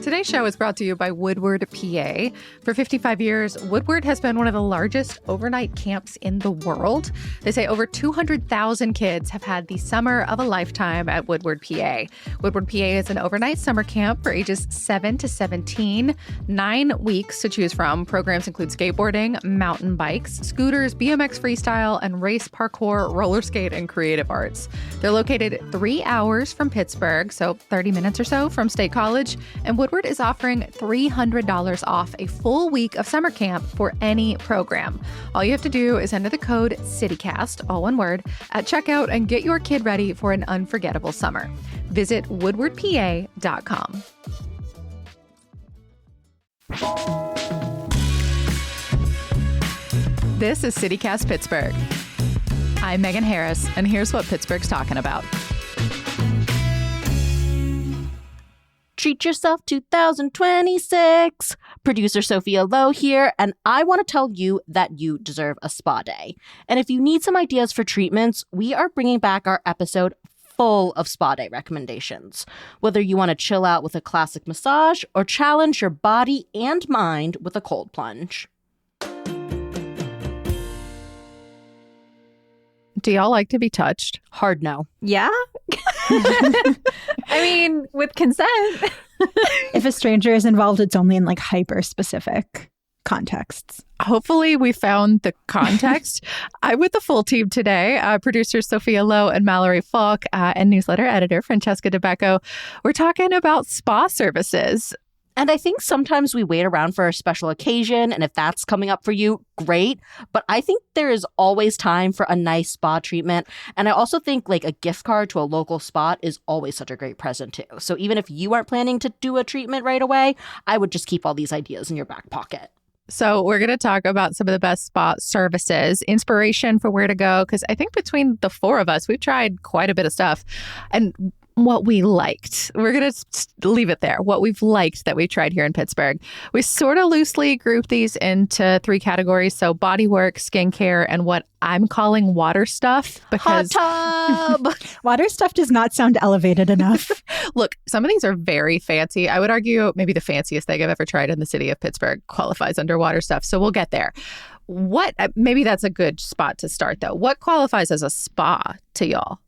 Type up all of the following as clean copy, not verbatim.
Today's show is brought to you by Woodward, PA. For 55 years, Woodward has been one of the largest overnight camps in the world. They say over 200,000 kids have had the summer of a lifetime at Woodward, PA. Woodward, PA is an overnight summer camp for ages 7 to 17, 9 weeks to choose from. Programs include skateboarding, mountain bikes, scooters, BMX freestyle, and race parkour, roller skate, and creative arts. They're located 3 hours from Pittsburgh, so 30 minutes or so from State College, and Woodward is offering $300 off a full week of summer camp for any program. All you have to do is enter the code CityCast, all one word, at checkout and get your kid ready for an unforgettable summer. Visit woodwardpa.com. This is City Cast Pittsburgh. I'm Megan Harris, and here's what Pittsburgh's talking about. Treat Yourself 2026. Producer Sophia Lowe here, and I want to tell you that you deserve a spa day. And if you need some ideas for treatments, we are bringing back our episode full of spa day recommendations. Whether you want to chill out with a classic massage or challenge your body and mind with a cold plunge. Do y'all like to be touched? Hard no. Yeah? I mean, with consent. If a stranger is involved, it's only in like hyper-specific contexts. Hopefully we found the context. I'm with the full team today, producers Sophia Lowe and Mallory Falk, and newsletter editor Francesca DeBecco. We're talking about spa services. And I think sometimes we wait around for a special occasion, and if that's coming up for you, great. But I think there is always time for a nice spa treatment. And I also think like a gift card to a local spot is always such a great present too. So even if you aren't planning to do a treatment right away, I would just keep all these ideas in your back pocket. So we're going to talk about some of the best spa services, inspiration for where to go, because I think between the four of us, we've tried quite a bit of stuff. And what we liked. We're going to leave it there. What we've liked that we've tried here in Pittsburgh. We sort of loosely group these into 3 categories. So bodywork, skincare, and what I'm calling water stuff. Because hot tub! Water stuff does not sound elevated enough. Look, some of these are very fancy. I would argue maybe the fanciest thing I've ever tried in the city of Pittsburgh qualifies under water stuff. So we'll get there. Maybe that's a good spot to start, though. What qualifies as a spa to y'all?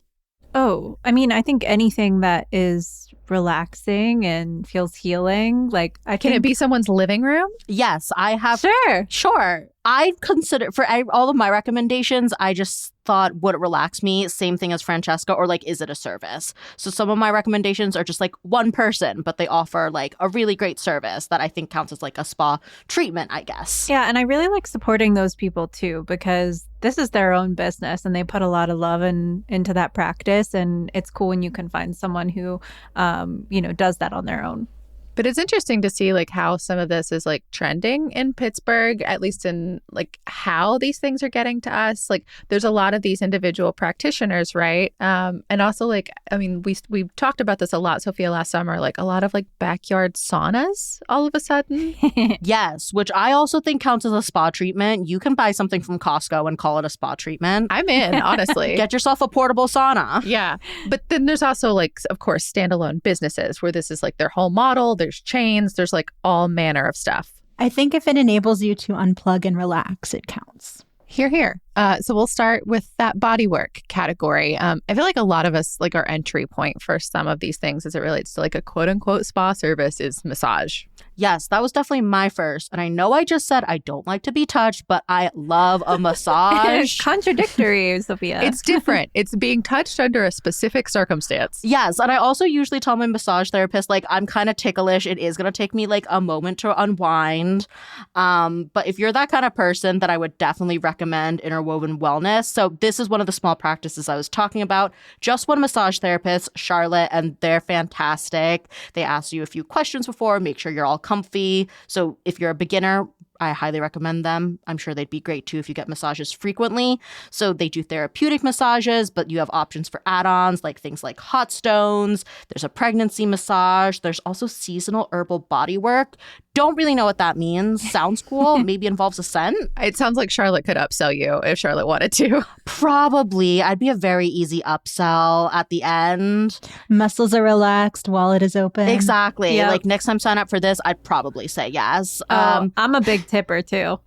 Oh, I mean, I think anything that is relaxing and feels healing. Like, Can it be someone's living room? Yes, I have. Sure. I've considered for all of my recommendations, I just thought, would it relax me? Same thing as Francesca, or like, is it a service? So some of my recommendations are just like one person, but they offer like a really great service that I think counts as like a spa treatment, I guess. Yeah, and I really like supporting those people too, because this is their own business and they put a lot of love into that practice. And it's cool when you can find someone who, does that on their own. But it's interesting to see like how some of this is like trending in Pittsburgh, at least in like how these things are getting to us. Like there's a lot of these individual practitioners, right? And also like, I mean, we talked about this a lot, Sophia, last summer, like a lot of like backyard saunas all of a sudden. Yes, which I also think counts as a spa treatment. You can buy something from Costco and call it a spa treatment. I'm in, honestly. Get yourself a portable sauna. Yeah. But then there's also like, of course, standalone businesses where this is like their whole model. There's chains, there's like all manner of stuff. I think if it enables you to unplug and relax, it counts. Here. So we'll start with that bodywork category. I feel like a lot of us, like our entry point for some of these things as it relates to like a quote unquote spa service is massage. Yes, that was definitely my first. And I know I just said I don't like to be touched, but I love a massage. Contradictory, Sophia. It's different. It's being touched under a specific circumstance. Yes. And I also usually tell my massage therapist, like, I'm kind of ticklish. It is going to take me like a moment to unwind. But if you're that kind of person, then I would definitely recommend Interwoven Wellness. So this is one of the small practices I was talking about. Just one massage therapist, Charlotte, and they're fantastic. They ask you a few questions before, make sure you're all comfy. So if you're a beginner, I highly recommend them. I'm sure they'd be great too if you get massages frequently. So they do therapeutic massages, but you have options for add-ons like things like hot stones. There's a pregnancy massage. There's also seasonal herbal body work. Don't really know what that means. Sounds cool. Maybe involves a scent. It sounds like Charlotte could upsell you if Charlotte wanted to. Probably. I'd be a very easy upsell at the end. Muscles are relaxed, wallet is open. Exactly. Yep. Like next time sign up for this, I'd probably say yes. I'm a big tipper too.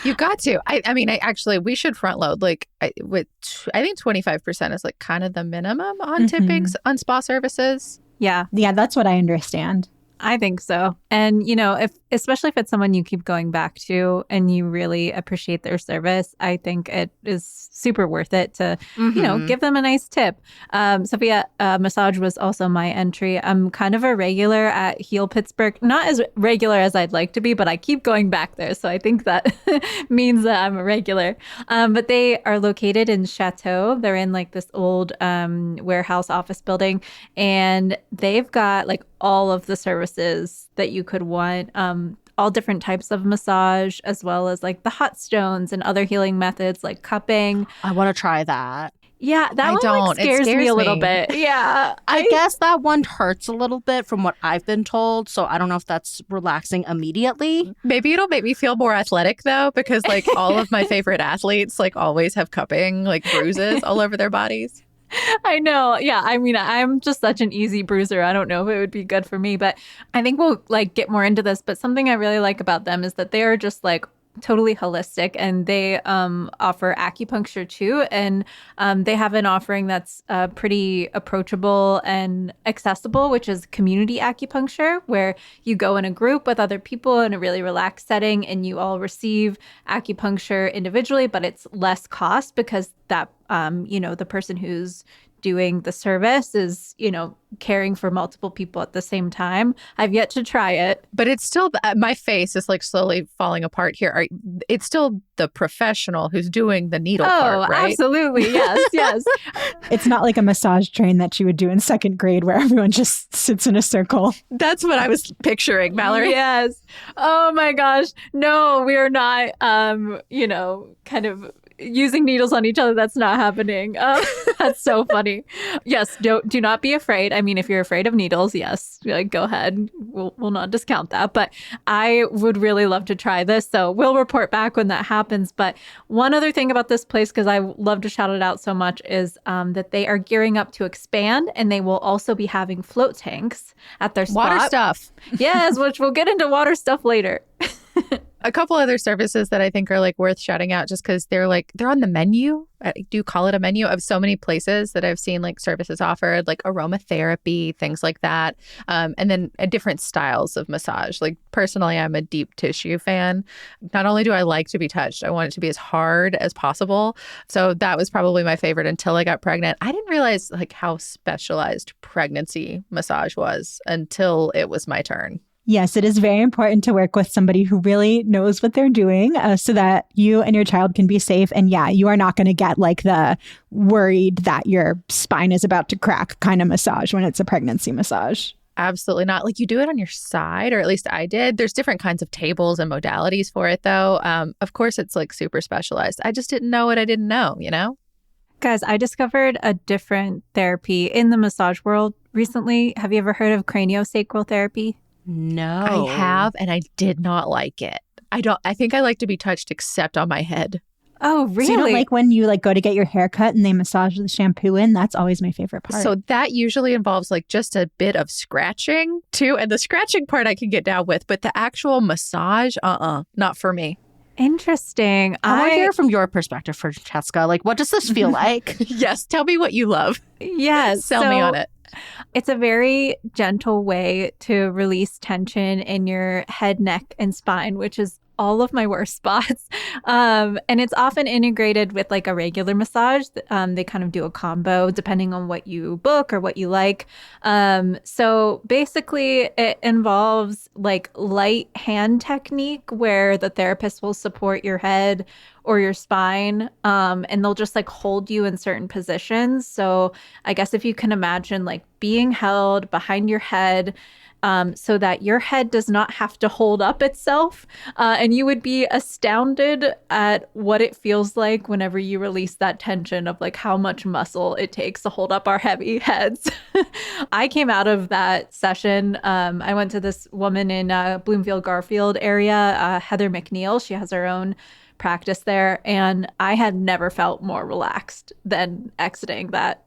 You got to. I mean, we should front load. Like, I think 25% is like kind of the minimum on tippings on spa services. Yeah, Yeah, that's what I understand. I think so. And, you know, especially if it's someone you keep going back to and you really appreciate their service, I think it is super worth it to, you know, give them a nice tip. Sophia, massage was also my entry. I'm kind of a regular at Heel Pittsburgh, not as regular as I'd like to be, but I keep going back there. So I think that means that I'm a regular. But they are located in Chateau. They're in like this old warehouse office building, and they've got like all of the services that you could want, all different types of massage, as well as like the hot stones and other healing methods like cupping. I want to try that. Yeah, that one don't. like, It scares me a scares little me. bit. Yeah. I guess that one hurts a little bit from what I've been told. So I don't know if that's relaxing immediately. Maybe it'll make me feel more athletic though, because like all of my favorite athletes like always have cupping, like bruises all over their bodies. I know. Yeah. I mean, I'm just such an easy bruiser. I don't know if it would be good for me, but I think we'll like get more into this. But something I really like about them is that they are just like totally holistic, and they offer acupuncture too. And they have an offering that's pretty approachable and accessible, which is community acupuncture, where you go in a group with other people in a really relaxed setting and you all receive acupuncture individually, but it's less cost because that, you know, the person who's doing the service is, you know, caring for multiple people at the same time. I've yet to try it. But it's still, my face is like slowly falling apart here. It's still the professional who's doing the needle part, right? Absolutely. Yes, yes. It's not like a massage train that you would do in second grade where everyone just sits in a circle. That's what I was picturing, Mallory. Yes. Oh my gosh. No, we are not, you know, kind of using needles on each other. That's not happening. That's so funny. Yes, do not be afraid. I mean, if you're afraid of needles, yes, like, go ahead. We'll not discount that. But I would really love to try this. So we'll report back when that happens. But one other thing about this place, because I love to shout it out so much, is that they are gearing up to expand, and they will also be having float tanks at their spot. Water stuff. Yes, which we'll get into water stuff later. A couple other services that I think are like worth shouting out just because they're on the menu. I do call it a menu of so many places that I've seen like services offered, like aromatherapy, things like that. And then different styles of massage. Like personally, I'm a deep tissue fan. Not only do I like to be touched, I want it to be as hard as possible. So that was probably my favorite until I got pregnant. I didn't realize like how specialized pregnancy massage was until it was my turn. Yes, it is very important to work with somebody who really knows what they're doing so that you and your child can be safe. And yeah, you are not going to get like the worried that your spine is about to crack kind of massage when it's a pregnancy massage. Absolutely not. Like you do it on your side, or at least I did. There's different kinds of tables and modalities for it, though. Of course, it's like super specialized. I just didn't know what I didn't know, you know? Guys, I discovered a different therapy in the massage world recently. Have you ever heard of craniosacral therapy? No. I have, and I did not like it. I think I like to be touched except on my head. Oh, really? So you don't like when you like go to get your hair cut and they massage the shampoo in? That's always my favorite part. So that usually involves like just a bit of scratching too. And the scratching part I can get down with, but the actual massage, not for me. Interesting. I want to hear from your perspective, Francesca. Like, what does this feel like? Yes, tell me what you love. Yes. Sell me on it. It's a very gentle way to release tension in your head, neck, and spine, which is all of my worst spots. And it's often integrated with like a regular massage. They kind of do a combo depending on what you book or what you like. So basically it involves like light hand technique where the therapist will support your head or your spine, and they'll just like hold you in certain positions. So I guess if you can imagine like being held behind your head, so that your head does not have to hold up itself. And you would be astounded at what it feels like whenever you release that tension of like how much muscle it takes to hold up our heavy heads. I came out of that session. I went to this woman in Bloomfield Garfield area, Heather McNeil. She has her own practice there, and I had never felt more relaxed than exiting that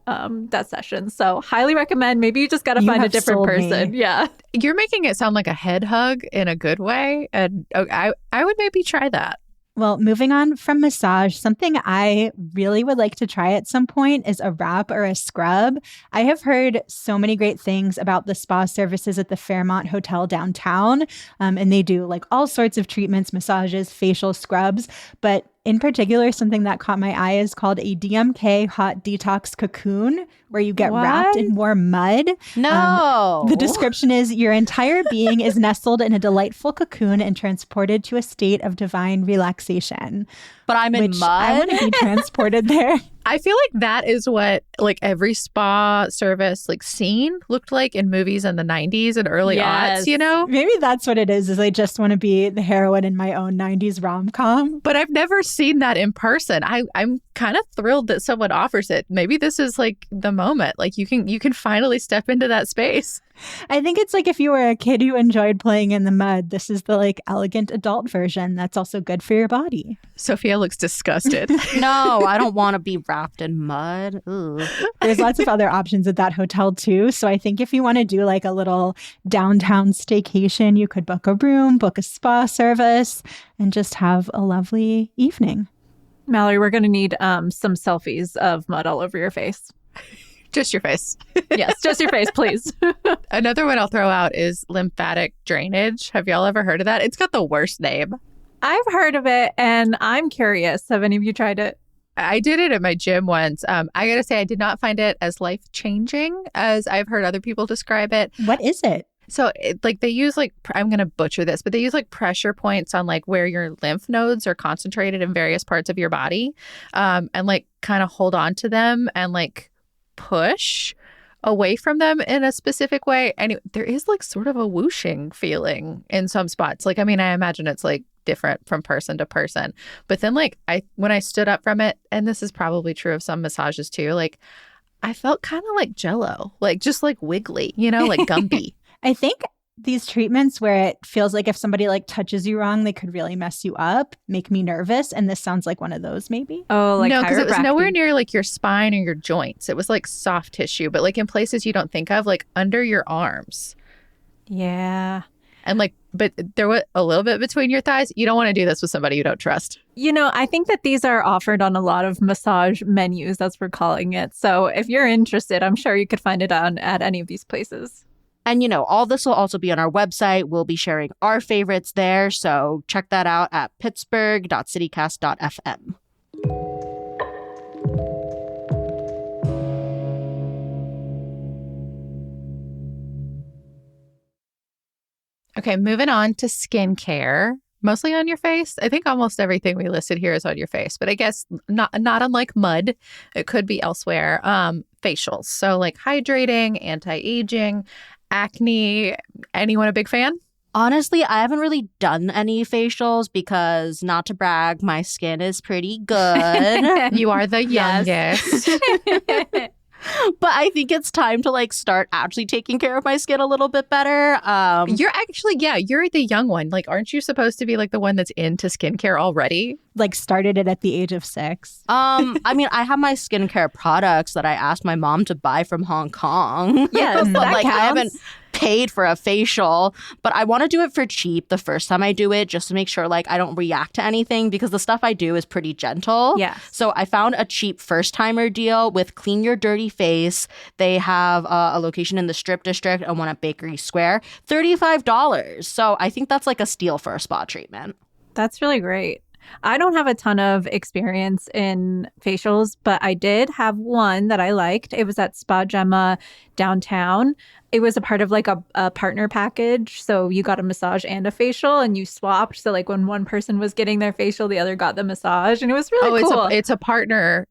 session. So highly recommend. Maybe you just got to find a different person. Yeah. You're making it sound like a head hug in a good way, and I would maybe try that. Well, moving on from massage, something I really would like to try at some point is a wrap or a scrub. I have heard so many great things about the spa services at the Fairmont Hotel downtown, and they do like all sorts of treatments, massages, facial scrubs, but in particular, something that caught my eye is called a DMK hot detox cocoon, where you get wrapped in warm mud. No. The description is your entire being is nestled in a delightful cocoon and transported to a state of divine relaxation. But I'm in which mud. I want to be transported there. I feel like that is what like every spa service like scene looked like in movies in the 90s and early aughts, you know? Maybe that's what it is I just want to be the heroine in my own 90s rom-com. But I've never seen that in person. I'm kind of thrilled that someone offers it. Maybe this is like the moment. Like you can finally step into that space. I think it's like if you were a kid who enjoyed playing in the mud, this is the like elegant adult version that's also good for your body. Sophia looks disgusted. No, I don't want to be wrapped in mud. Ooh. There's lots of other options at that hotel too. So I think if you want to do like a little downtown staycation, you could book a room, book a spa service, and just have a lovely evening. Mallory, we're going to need some selfies of mud all over your face. Just your face. Yes, just your face, please. Another one I'll throw out is lymphatic drainage. Have y'all ever heard of that? It's got the worst name. I've heard of it, and I'm curious. Have any of you tried it? I did it at my gym once. I got to say, I did not find it as life-changing as I've heard other people describe it. What is it? So like they use like, I'm going to butcher this, but they use like pressure points on like where your lymph nodes are concentrated in various parts of your body, and like kind of hold on to them and like push away from them in a specific way. And there is like sort of a whooshing feeling in some spots. Like, I mean, I imagine it's like different from person to person. But then like when I stood up from it, and this is probably true of some massages too, like I felt kind of like Jell-O, like just like wiggly, you know, like Gumby. I think these treatments where it feels like if somebody like touches you wrong, they could really mess you up, make me nervous. And this sounds like one of those maybe. Oh, like no, because it was chiropractic. nowhere near like your spine or your joints. It was like soft tissue, but like in places you don't think of, like under your arms. Yeah. And like, but there was a little bit between your thighs. You don't want to do this with somebody you don't trust. You know, I think that these are offered on a lot of massage menus. That's what we're calling it. So if you're interested, I'm sure you could find it at any of these places. And, you know, all this will also be on our website. We'll be sharing our favorites there. So check that out at pittsburgh.citycast.fm. Okay, moving on to skincare. Mostly on your face. I think almost everything we listed here is on your face, but I guess not unlike mud, it could be elsewhere. Facials. So like hydrating, anti-aging, acne. Anyone a big fan? Honestly, I haven't really done any facials because, not to brag, my skin is pretty good. You are the youngest. But I think it's time to like start actually taking care of my skin a little bit better. You're actually, you're the young one. Like, aren't you supposed to be like the one that's into skincare already? Like started it at the age of 6. I mean, I have my skincare products that I asked my mom to buy from Hong Kong. Yes, but that like counts. I haven't paid for a facial, but I want to do it for cheap the first time I do it, just to make sure like I don't react to anything, because the stuff I do is pretty gentle. Yes. So I found a cheap first timer deal with Clean Your Dirty Face. They have a location in the Strip District and one at Bakery Square. $35. So I think that's like a steal for a spa treatment. That's really great. I don't have a ton of experience in facials, but I did have one that I liked. It was at Spa Gemma downtown. it was a part of like a partner package. So you got a massage and a facial and you swapped. So like when one person was getting their facial, the other got the massage. And it was really cool. It's a partner.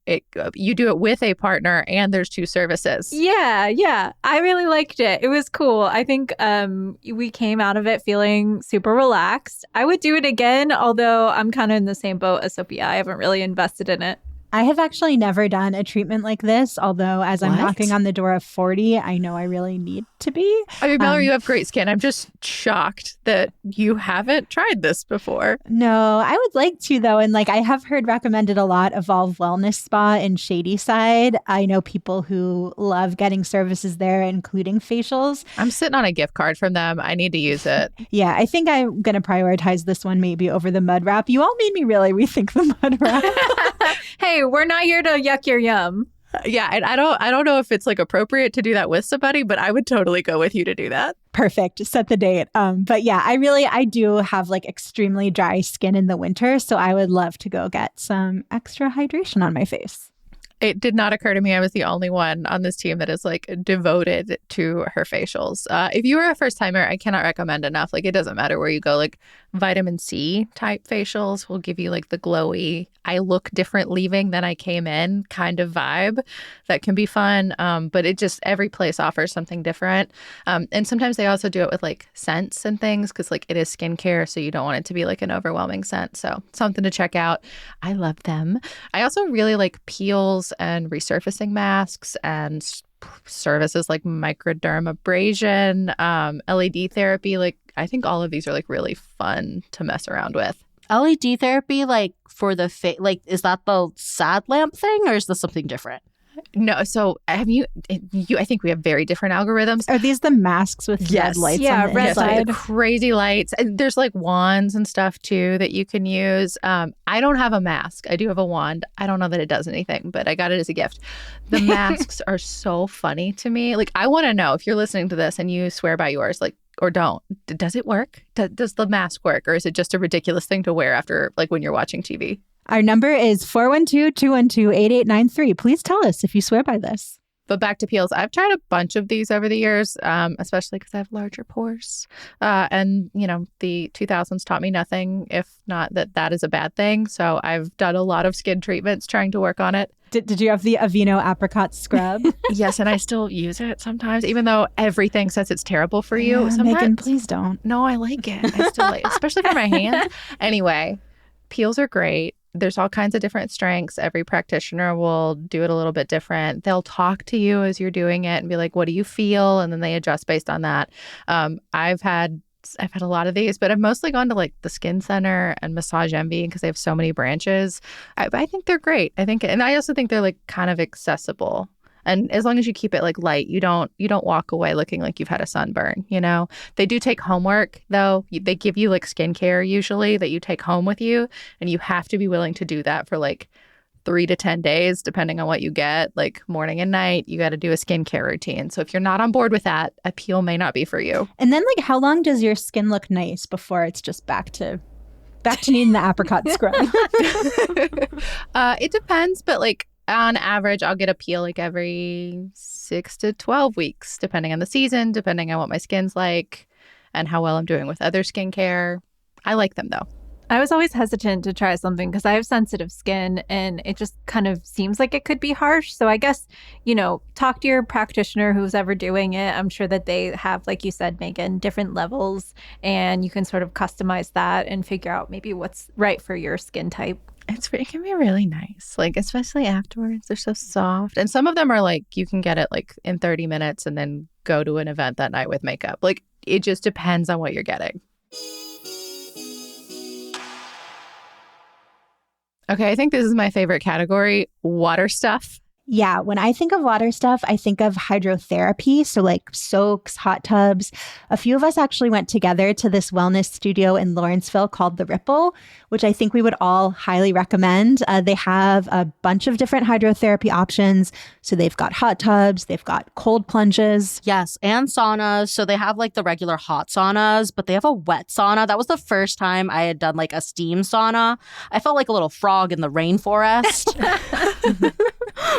You do it with a partner and there's 2 services. Yeah. I really liked it. It was cool. I think we came out of it feeling super relaxed. I would do it again, although I'm kind of in the same boat as Sophia. I haven't really invested in it. I have actually never done a treatment like this, although as I'm knocking on the door of 40, I know I really need to be. I mean, Mallory, you have great skin. I'm just shocked that you haven't tried this before. No, I would like to, though. And like I have heard recommended a lot, Evolve Wellness Spa in Shadyside. I know people who love getting services there, including facials. I'm sitting on a gift card from them. I need to use it. Yeah, I think I'm going to prioritize this one maybe over the mud wrap. You all made me really rethink the mud wrap. Hey, we're not here to yuck your yum. Yeah, and I don't know if it's like appropriate to do that with somebody, but I would totally go with you to do that. Perfect. Set the date. But yeah, I do have like extremely dry skin in the winter, so I would love to go get some extra hydration on my face. It did not occur to me I was the only one on this team that is like devoted to her facials. If you are a first timer, I cannot recommend enough. Like it doesn't matter where you go, like vitamin C type facials will give you like the glowy, I look different leaving than I came in kind of vibe. That can be fun. But it just, every place offers something different. And sometimes they also do it with like scents and things because like it is skincare. So you don't want it to be like an overwhelming scent. So something to check out. I love them. I also really like peels and resurfacing masks and services like microdermabrasion, LED therapy. Like I think all of these are like really fun to mess around with. LED therapy, like for the face, like is that the sad lamp thing or is this something different? No, so have you? I think we have very different algorithms. Are these the masks with red lights on the red inside? The crazy lights. And there's like wands and stuff too that you can use. I don't have a mask. I do have a wand. I don't know that it does anything, but I got it as a gift. The masks are so funny to me. Like I want to know if you're listening to this and you swear by yours, like or don't. Does it work? Does the mask work, or is it just a ridiculous thing to wear after like when you're watching TV? Our number is 412-212-8893. Please tell us if you swear by this. But back to peels. I've tried a bunch of these over the years, especially because I have larger pores. And, you know, the 2000s taught me nothing, if not that is a bad thing. So I've done a lot of skin treatments trying to work on it. Did you have the Aveeno apricot scrub? Yes, and I still use it sometimes, even though everything says it's terrible for you. Yeah, sometimes, Megan, please don't. No, I like it. I still like it, especially for my hands. Anyway, peels are great. There's all kinds of different strengths. Every practitioner will do it a little bit different. They'll talk to you as you're doing it and be like, what do you feel? And then they adjust based on that. I've had a lot of these, but I've mostly gone to like the Skin Center and Massage Envy because they have so many branches. I think they're great. And I also think they're like kind of accessible. And as long as you keep it like light, you don't walk away looking like you've had a sunburn, you know? They do take homework though. They give you like skincare usually that you take home with you, and you have to be willing to do that for like 3 to 10 days, depending on what you get, like morning and night. You got to do a skincare routine. So if you're not on board with that, a peel may not be for you. And then like how long does your skin look nice before it's just back to needing the apricot scrub? It depends, but like on average, I'll get a peel like every 6 to 12 weeks, depending on the season, depending on what my skin's like and how well I'm doing with other skincare. I like them though. I was always hesitant to try something because I have sensitive skin and it just kind of seems like it could be harsh. So I guess, you know, talk to your practitioner who's ever doing it. I'm sure that they have, like you said, Megan, different levels, and you can sort of customize that and figure out maybe what's right for your skin type. It can be really nice, like especially afterwards. They're so soft. And some of them are like you can get it like in 30 minutes and then go to an event that night with makeup. Like it just depends on what you're getting. Okay, I think this is my favorite category, water stuff. Yeah, when I think of water stuff, I think of hydrotherapy. So like soaks, hot tubs. A few of us actually went together to this wellness studio in Lawrenceville called The Ripple, which I think we would all highly recommend. They have a bunch of different hydrotherapy options. So they've got hot tubs, they've got cold plunges. Yes, and saunas. So they have like the regular hot saunas, but they have a wet sauna. That was the first time I had done like a steam sauna. I felt like a little frog in the rainforest.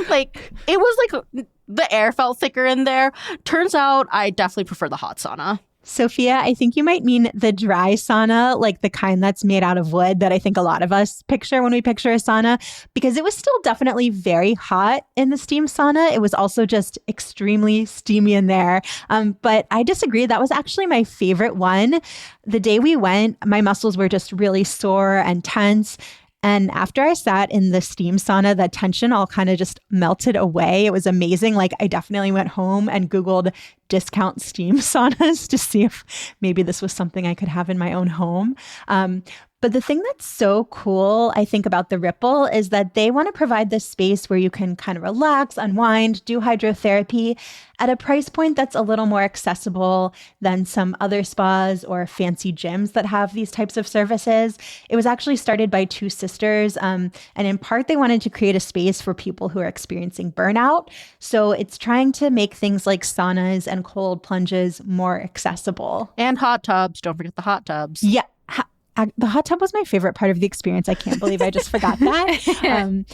Like it was like the air felt thicker in there. Turns out I definitely prefer the hot sauna. Sophia, I think you might mean the dry sauna, like the kind that's made out of wood that I think a lot of us picture when we picture a sauna, because it was still definitely very hot in the steam sauna. It was also just extremely steamy in there. But I disagree. That was actually my favorite one. The day we went, my muscles were just really sore and tense. And after I sat in the steam sauna, that tension all kind of just melted away. It was amazing. Like I definitely went home and Googled discount steam saunas to see if maybe this was something I could have in my own home. But the thing that's so cool, I think, about the Ripple is that they want to provide this space where you can kind of relax, unwind, do hydrotherapy at a price point that's a little more accessible than some other spas or fancy gyms that have these types of services. It was actually started by two sisters, and in part, they wanted to create a space for people who are experiencing burnout. So it's trying to make things like saunas and cold plunges more accessible. And hot tubs. Don't forget the hot tubs. Yeah. The hot tub was my favorite part of the experience. I can't believe I just forgot that.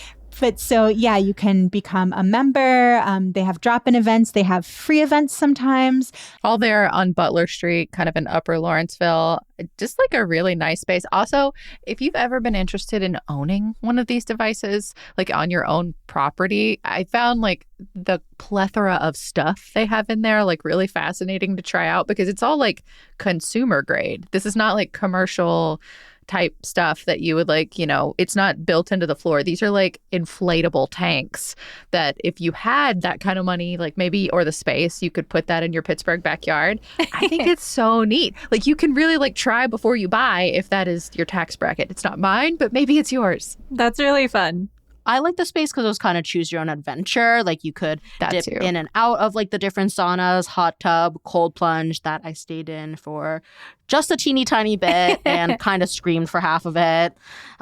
But so, yeah, you can become a member. They have drop-in events. They have free events sometimes. All there on Butler Street, kind of in Upper Lawrenceville. Just like a really nice space. Also, if you've ever been interested in owning one of these devices, like on your own property, I found like the plethora of stuff they have in there, like really fascinating to try out because it's all like consumer grade. This is not like commercial type stuff that you would like, you know, it's not built into the floor. These are like inflatable tanks that if you had that kind of money, like maybe, or the space, you could put that in your Pittsburgh backyard. I think it's so neat. Like you can really like try before you buy if that is your tax bracket. It's not mine, but maybe it's yours. That's really fun. I like the space because it was kind of choose your own adventure. Like you could dip in and out of like the different saunas, hot tub, cold plunge that I stayed in for just a teeny tiny bit and kind of screamed for half of it.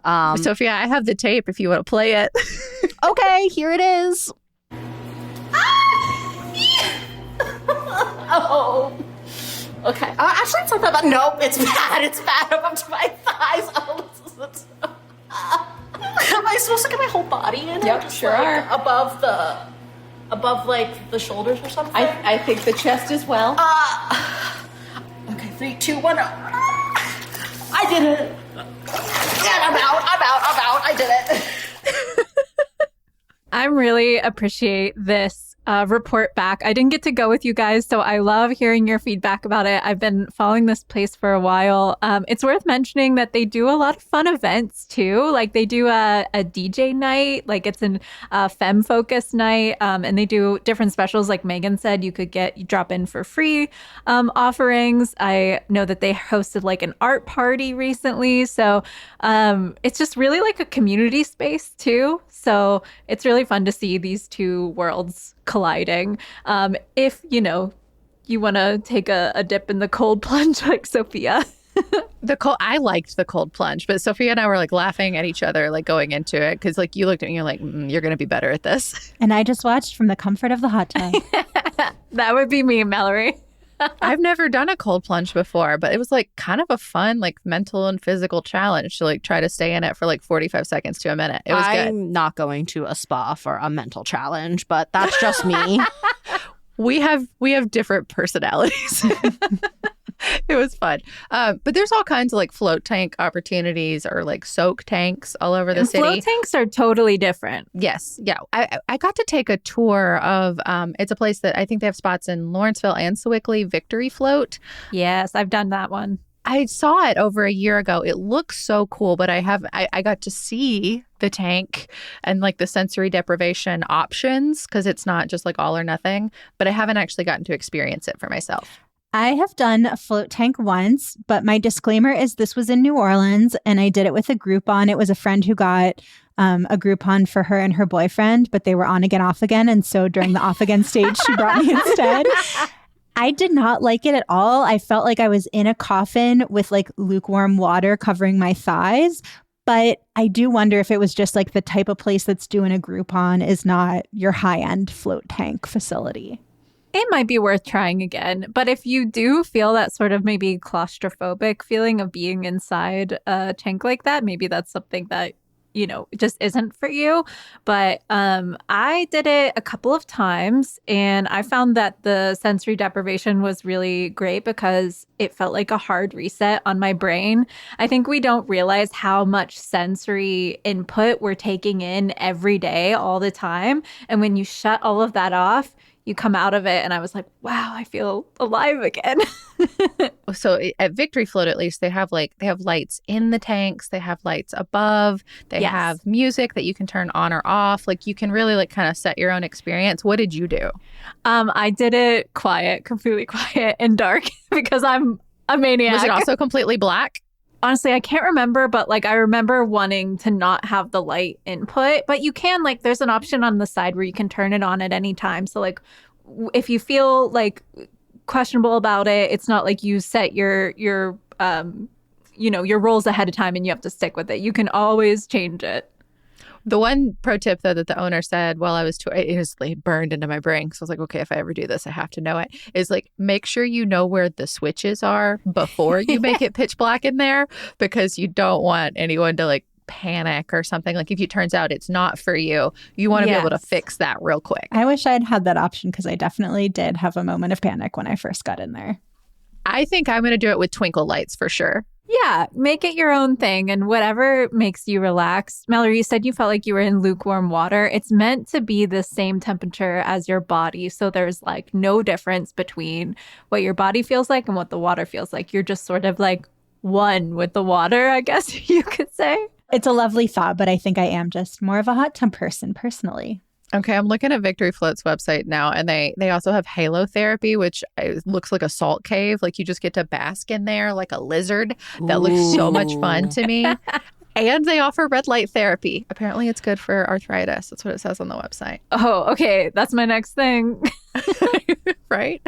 Sophia, I have the tape if you want to play it. Okay, here it is. Oh. Okay. Actually, it's not that bad. Nope, it's bad. It's bad. I'm up to my thighs. Oh, am I supposed to get my whole body in? Yep, just, sure like, are. Above like the shoulders or something? I think the chest as well. Okay, 3, 2, 1. I did it. And I'm out. I did it. I really appreciate this report back. I didn't get to go with you guys, so I love hearing your feedback about it. I've been following this place for a while. It's worth mentioning that they do a lot of fun events too. Like they do a DJ night, like it's a femme focused night, and they do different specials. Like Megan said, you drop in for free offerings. I know that they hosted like an art party recently, so it's just really like a community space too. So it's really fun to see these two worlds colliding. If, you know, you want to take a dip in the cold plunge like Sophia. I liked the cold plunge, but Sophia and I were like laughing at each other, like going into it. Cause like you looked at me, you're like, you're going to be better at this. And I just watched from the comfort of the hot tub. That would be me, Mallory. I've never done a cold plunge before, but it was like kind of a fun, like mental and physical challenge to like try to stay in it for like 45 seconds to a minute. It was good. I'm not going to a spa for a mental challenge, but that's just me. We have different personalities. It was fun. But there's all kinds of like float tank opportunities or like soak tanks all over the city. Float tanks are totally different. Yes. Yeah. I got to take a tour of, it's a place that I think they have spots in Lawrenceville and Sewickley, Victory Float. Yes, I've done that one. I saw it over a year ago. It looks so cool, but I got to see the tank and like the sensory deprivation options because it's not just like all or nothing, but I haven't actually gotten to experience it for myself. I have done a float tank once, but my disclaimer is this was in New Orleans and I did it with a Groupon. It was a friend who got a Groupon for her and her boyfriend, but they were on again, off again. And so during the off again stage, she brought me instead. I did not like it at all. I felt like I was in a coffin with like lukewarm water covering my thighs. But I do wonder if it was just like the type of place that's doing a Groupon is not your high-end float tank facility. It might be worth trying again. But if you do feel that sort of maybe claustrophobic feeling of being inside a tank like that, maybe that's something that it just isn't for you. But I did it a couple of times, and I found that the sensory deprivation was really great because it felt like a hard reset on my brain. I think we don't realize how much sensory input we're taking in every day, all the time. And when you shut all of that off, you come out of it, and I was like, wow, I feel alive again. So at Victory Float, at least, they have lights in the tanks. They have lights above. They have music that you can turn on or off. Like, you can really kind of set your own experience. What did you do? I did it quiet, completely quiet and dark because I'm a maniac. Was it also completely black? Honestly, I can't remember, but I remember wanting to not have the light input. But you can, there's an option on the side where you can turn it on at any time. So if you feel questionable about it, it's not like you set your roles ahead of time and you have to stick with it. You can always change it. The one pro tip, though, that the owner said while I was it was burned into my brain. So I was like, okay, if I ever do this, I have to know it. Is make sure you know where the switches are before you make it pitch black in there, because you don't want anyone to panic or something. If it turns out it's not for you, you want to be able to fix that real quick. I wish I'd had that option, because I definitely did have a moment of panic when I first got in there. I think I'm going to do it with twinkle lights for sure. Yeah, make it your own thing and whatever makes you relax. Mallory, you said you felt like you were in lukewarm water. It's meant to be the same temperature as your body. So there's no difference between what your body feels like and what the water feels like. You're just sort of one with the water, I guess you could say. It's a lovely thought, but I think I am just more of a hot tub person personally. Okay, I'm looking at Victory Float's website now, and they also have halo therapy, which looks like a salt cave. You just get to bask in there like a lizard. That looks so much fun to me. And they offer red light therapy. Apparently, it's good for arthritis. That's what it says on the website. Oh, okay. That's my next thing. Right?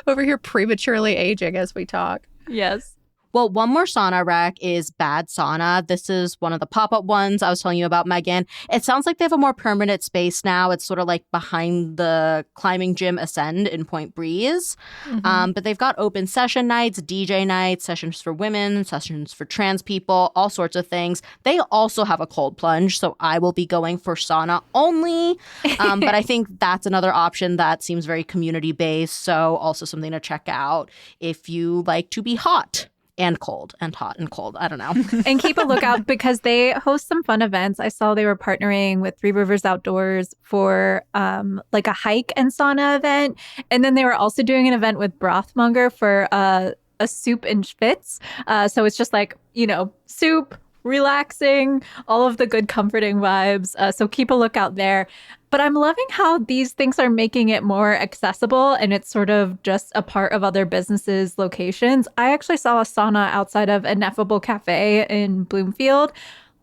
Over here prematurely aging as we talk. Yes. Well, one more sauna rec is Bad Sauna. This is one of the pop-up ones I was telling you about, Megan. It sounds like they have a more permanent space now. It's sort of behind the climbing gym Ascend in Point Breeze. Mm-hmm. But they've got open session nights, DJ nights, sessions for women, sessions for trans people, all sorts of things. They also have a cold plunge, so I will be going for sauna only. But I think that's another option that seems very community-based, so also something to check out if you like to be hot. And cold and hot and cold. I don't know. And keep a lookout because they host some fun events. I saw they were partnering with Three Rivers Outdoors for a hike and sauna event. And then they were also doing an event with Brothmonger for a soup and schwitz. So it's just soup, relaxing, all of the good comforting vibes. So keep a lookout there. But I'm loving how these things are making it more accessible and it's sort of just a part of other businesses' locations. I actually saw a sauna outside of Ineffable Cafe in Bloomfield.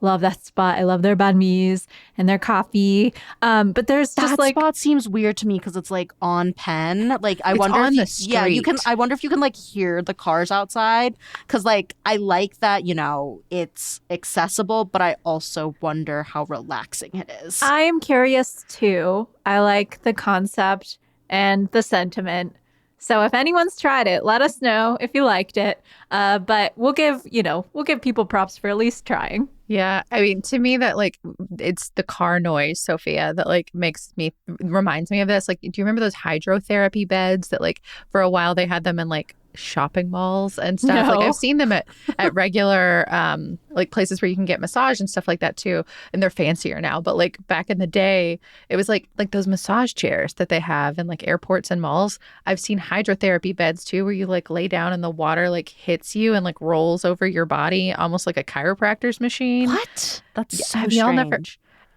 Love that spot. I love their banh mi's and their coffee. But there's just that spot seems weird to me because it's on Penn. I wonder on if the street. Yeah, you can. I wonder if you can hear the cars outside because I like that it's accessible, but I also wonder how relaxing it is. I am curious too. I like the concept and the sentiment. So if anyone's tried it, let us know if you liked it. But we'll give people props for at least trying. Yeah. I mean, to me, that it's the car noise, Sophia, that reminds me of this. Do you remember those hydrotherapy beds that for a while they had them in shopping malls and stuff? No. I've seen them at regular places where you can get massage and stuff like that too, and they're fancier now, but back in the day it was like those massage chairs that they have in airports and malls. I've seen hydrotherapy beds too where you lay down and the water hits you and rolls over your body almost like a chiropractor's machine. What? That's so have strange. y'all never?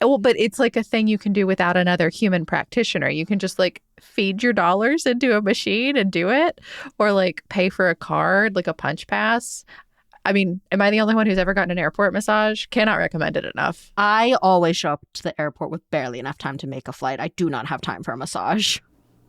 Well, but it's a thing you can do without another human practitioner. You can just feed your dollars into a machine and do it, or pay for a card, a punch pass. I mean, am I the only one who's ever gotten an airport massage? Cannot recommend it enough. I always show up to the airport with barely enough time to make a flight. I do not have time for a massage.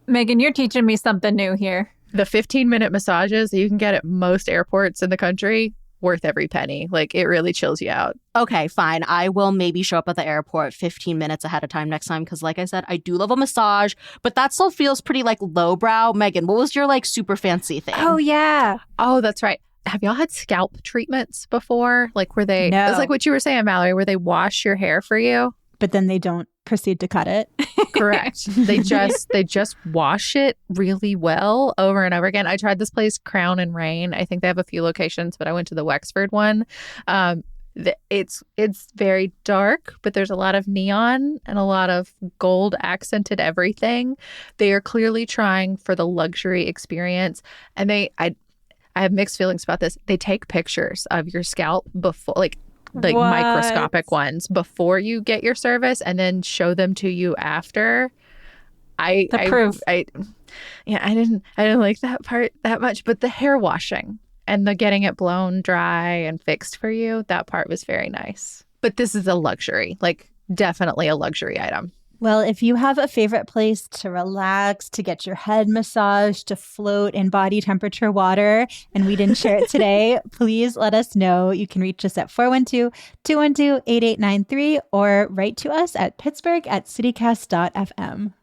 Megan, you're teaching me something new here. The 15-minute massages that you can get at most airports in the country, worth every penny. It really chills you out. Okay, fine. I will maybe show up at the airport 15 minutes ahead of time next time because, like I said, I do love a massage, but that still feels pretty lowbrow. Megan, what was your super fancy thing? Oh, yeah. Oh, that's right. have y'all had scalp treatments before? Like where they, No. it's like what you were saying, Mallory, where they wash your hair for you. But then they don't proceed to cut it. Correct. They just wash it really well over and over again. I tried this place, Crown and Rain. I think they have a few locations, but I went to the Wexford one. It's very dark, but there's a lot of neon and a lot of gold accented everything. They are clearly trying for the luxury experience, and I have mixed feelings about this. They take pictures of your scalp before, like What? microscopic ones before you get your service, and then show them to you after. Proof. I didn't like that part that much, but the hair washing and the getting it blown dry and fixed for you, that part was very nice. But this is a luxury, like definitely a luxury item. Well, if you have a favorite place to relax, to get your head massaged, to float in body temperature water, and we didn't share it today, please let us know. You can reach us at 412-212-8893 or write to us at pittsburgh@citycast.fm.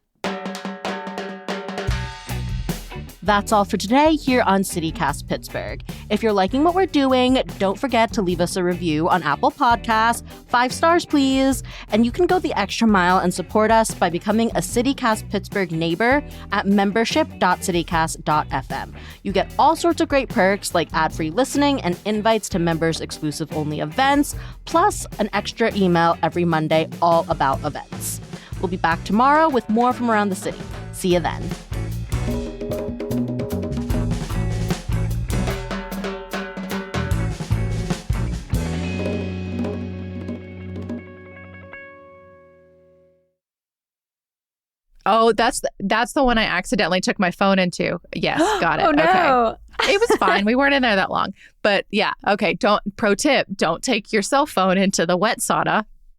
That's all for today here on City Cast Pittsburgh. If you're liking what we're doing, don't forget to leave us a review on Apple Podcasts. 5 stars, please. And you can go the extra mile and support us by becoming a City Cast Pittsburgh neighbor at membership.citycast.fm. You get all sorts of great perks like ad-free listening and invites to members' exclusive-only events, plus an extra email every Monday all about events. We'll be back tomorrow with more from around the city. See you then. Oh, that's the one I accidentally took my phone into. Yes, got it. Oh, no. Okay. It was fine. We weren't in there that long. But yeah, okay. Pro tip, don't take your cell phone into the wet sauna.